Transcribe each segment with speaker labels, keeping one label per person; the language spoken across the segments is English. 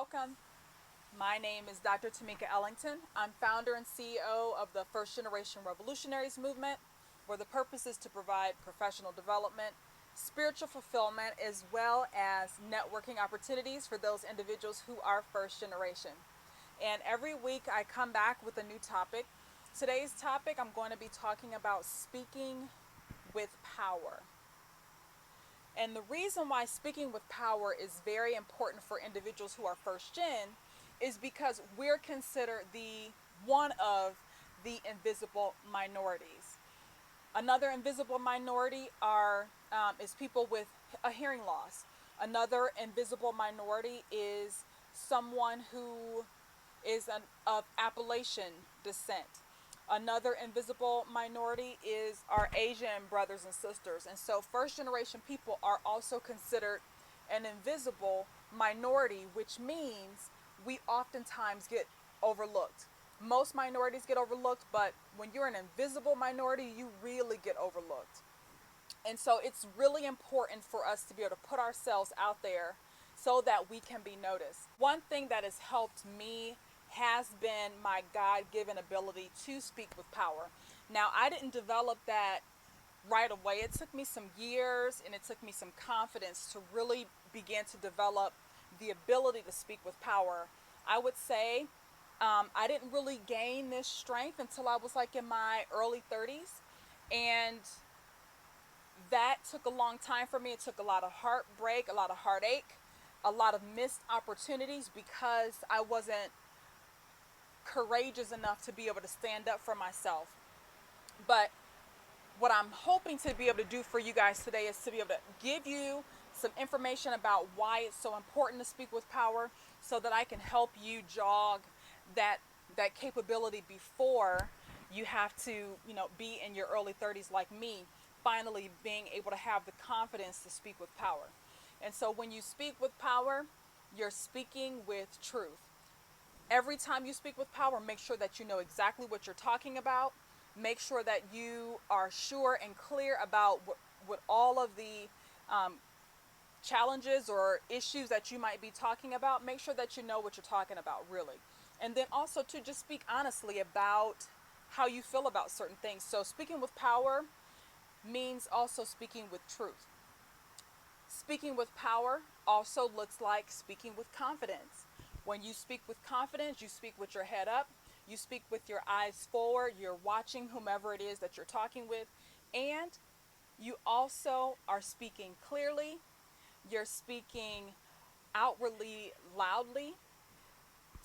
Speaker 1: welcome. My name is Dr. Tamika Ellington. I'm founder and CEO of the First Generation Revolutionaries Movement, where the purpose is to provide professional development, spiritual fulfillment, as well as networking opportunities for those individuals who are first generation. And every week I come back with a new topic. Today's topic, I'm going to be talking about speaking with power. And the reason why speaking with power is very important for individuals who are first gen is because we're considered the one of the invisible minorities. Another invisible minority is people with a hearing loss. Another invisible minority is someone who is of Appalachian descent. Another invisible minority is our Asian brothers and sisters. And so first generation people are also considered an invisible minority, which means we oftentimes get overlooked. Most minorities get overlooked, but when you're an invisible minority, you really get overlooked. And so it's really important for us to be able to put ourselves out there so that we can be noticed. One thing that has helped me has been my God given ability to speak with power. Now, I didn't develop that right away. It took me some years and it took me some confidence to really begin to develop the ability to speak with power. I would say I didn't really gain this strength until I was like in my early 30s. And that took a long time for me. It took a lot of heartbreak, a lot of heartache, a lot of missed opportunities because I wasn't courageous enough to be able to stand up for myself. But what I'm hoping to be able to do for you guys today is to be able to give you some information about why it's so important to speak with power so that I can help you jog that that capability before you have to, be in your early 30s like me, finally being able to have the confidence to speak with power. And so when you speak with power, you're speaking with truth. Every time you speak with power, make sure that you know exactly what you're talking about. Make sure that you are sure and clear about what all of the challenges or issues that you might be talking about. Make sure that you know what you're talking about, really. And then also to just speak honestly about how you feel about certain things. So speaking with power means also speaking with truth. Speaking with power also looks like speaking with confidence. When you speak with confidence, you speak with your head up, you speak with your eyes forward, you're watching whomever it is that you're talking with, and you also are speaking clearly, you're speaking outwardly loudly.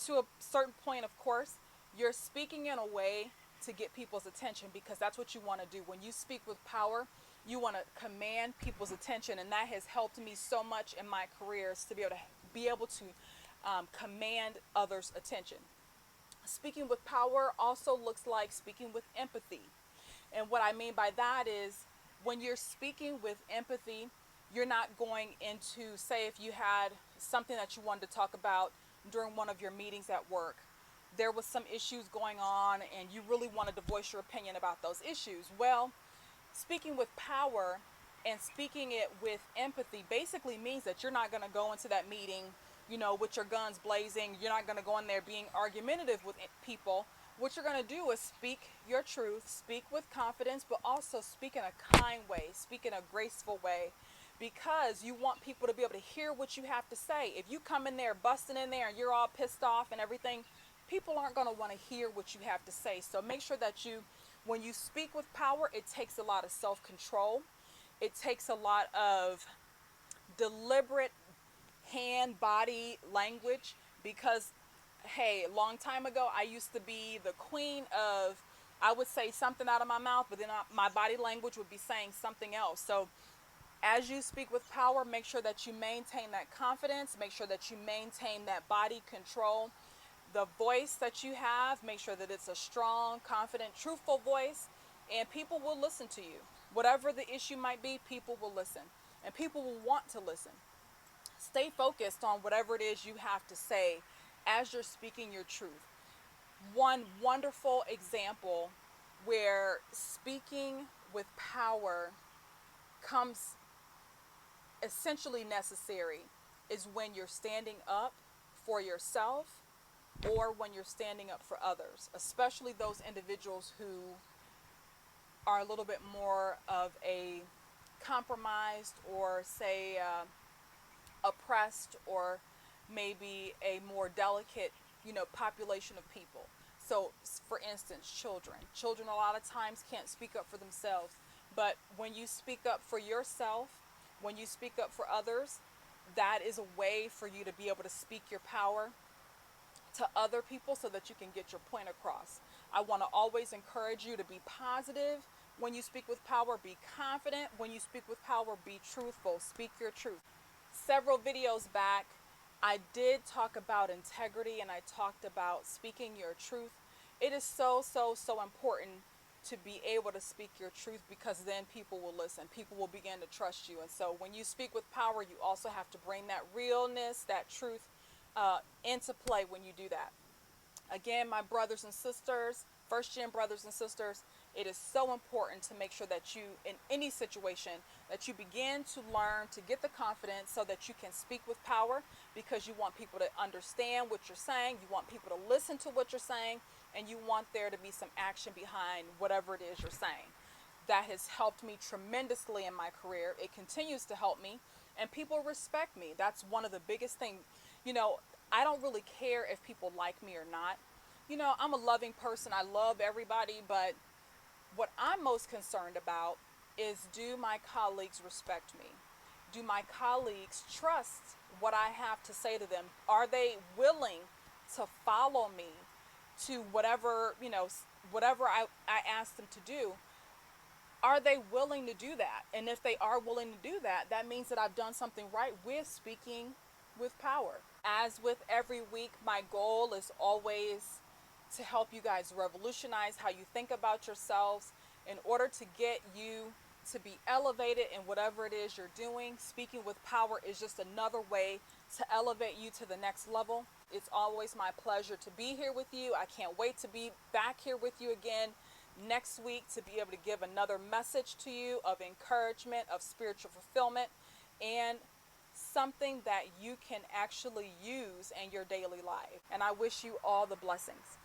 Speaker 1: To a certain point, of course, you're speaking in a way to get people's attention because that's what you want to do. When you speak with power, you want to command people's attention, and that has helped me so much in my careers to be able to command others' attention. Speaking with power also looks like speaking with empathy. And what I mean by that is when you're speaking with empathy, you're not going into, say, if you had something that you wanted to talk about during one of your meetings at work, there was some issues going on and you really wanted to voice your opinion about those issues. Well, speaking with power and speaking it with empathy basically means that you're not going to go into that meeting, with your guns blazing. You're not going to go in there being argumentative with people. What you're going to do is speak your truth, speak with confidence, but also speak in a kind way, speak in a graceful way, because you want people to be able to hear what you have to say. If you come in there busting in there and you're all pissed off and everything, people aren't going to want to hear what you have to say. So make sure that when you speak with power, it takes a lot of self-control. It takes a lot of deliberate hand body language because, hey, a long time ago I used to be the queen of, I would say something out of my mouth, but then my body language would be saying something else. So as you speak with power, make sure that you maintain that confidence, make sure that you maintain that body control. The voice that you have, make sure that it's a strong, confident, truthful voice, and people will listen to you. Whatever the issue might be, people will listen, and people will want to listen. Stay focused on whatever it is you have to say as you're speaking your truth. One wonderful example where speaking with power comes essentially necessary is when you're standing up for yourself or when you're standing up for others, especially those individuals who are a little bit more of a compromised or say oppressed or maybe a more delicate, population of people. So, for instance, children a lot of times can't speak up for themselves, but when you speak up for yourself, when you speak up for others, that is a way for you to be able to speak your power to other people so that you can get your point across. I want to always encourage you to be positive when you speak with power, be confident when you speak with power, be truthful, speak your truth. Several videos back, I did talk about integrity and I talked about speaking your truth. It is so, so, so important to be able to speak your truth because then people will listen. People will begin to trust you. And so when you speak with power, you also have to bring that realness, that truth into play when you do that. Again, my brothers and sisters, first gen brothers and sisters, it is so important to make sure that you, in any situation, that you begin to learn to get the confidence so that you can speak with power because you want people to understand what you're saying, you want people to listen to what you're saying, and you want there to be some action behind whatever it is you're saying. That has helped me tremendously in my career. It continues to help me, and people respect me. That's one of the biggest things. You know, I don't really care if people like me or not. I'm a loving person. I love everybody, but what I'm most concerned about is, do my colleagues respect me? Do my colleagues trust what I have to say to them? Are they willing to follow me to whatever I ask them to do? Are they willing to do that? And if they are willing to do that, that means that I've done something right with speaking with power. As with every week, my goal is always to help you guys revolutionize how you think about yourselves in order to get you to be elevated in whatever it is you're doing. Speaking with power is just another way to elevate you to the next level. It's always my pleasure to be here with you. I can't wait to be back here with you again next week to be able to give another message to you of encouragement, of spiritual fulfillment, and something that you can actually use in your daily life. And I wish you all the blessings.